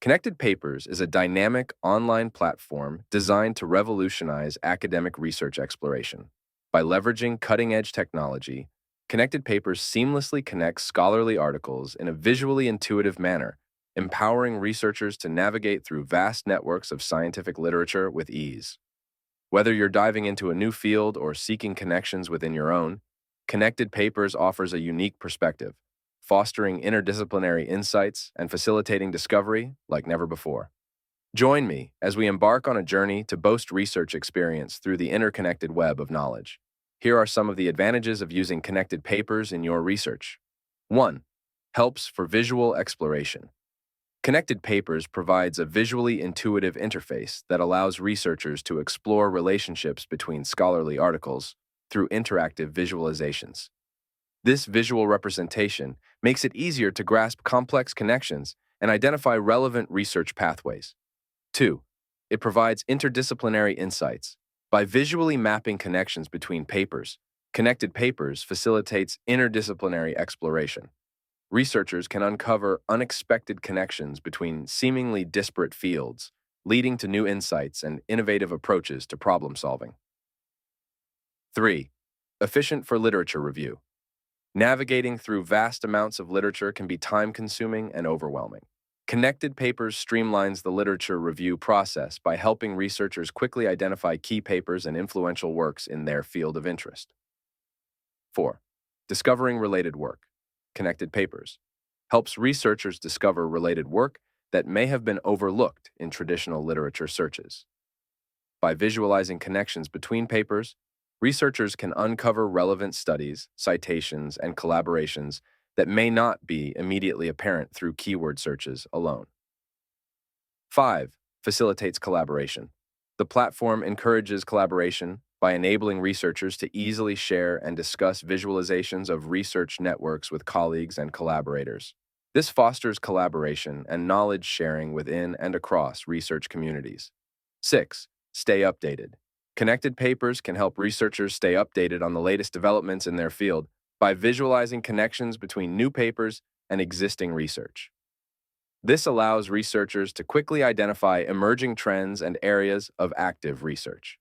Connected Papers is a dynamic online platform designed to revolutionize academic research exploration. By leveraging cutting edge technology, Connected Papers seamlessly connects scholarly articles in a visually intuitive manner, empowering researchers to navigate through vast networks of scientific literature with ease. Whether you're diving into a new field or seeking connections within your own, Connected Papers offers a unique perspective, fostering interdisciplinary insights and facilitating discovery like never before. Join me as we embark on a journey to boast research experience through the interconnected web of knowledge. Here are some of the advantages of using Connected Papers in your research. 1. Helps for visual exploration. Connected Papers provides a visually intuitive interface that allows researchers to explore relationships between scholarly articles through interactive visualizations. This visual representation makes it easier to grasp complex connections and identify relevant research pathways. 2. It provides interdisciplinary insights. By visually mapping connections between papers, Connected Papers facilitates interdisciplinary exploration. Researchers can uncover unexpected connections between seemingly disparate fields, leading to new insights and innovative approaches to problem solving. 3. Efficient for literature review. Navigating through vast amounts of literature can be time-consuming and overwhelming. Connected Papers streamlines the literature review process by helping researchers quickly identify key papers and influential works in their field of interest. 4. Discovering related work. Connected Papers helps researchers discover related work that may have been overlooked in traditional literature searches. By visualizing connections between papers, researchers can uncover relevant studies, citations, and collaborations that may not be immediately apparent through keyword searches alone. 5. Facilitates collaboration. The platform encourages collaboration by enabling researchers to easily share and discuss visualizations of research networks with colleagues and collaborators. This fosters collaboration and knowledge sharing within and across research communities. 6. Stay updated. Connected Papers can help researchers stay updated on the latest developments in their field by visualizing connections between new papers and existing research. This allows researchers to quickly identify emerging trends and areas of active research.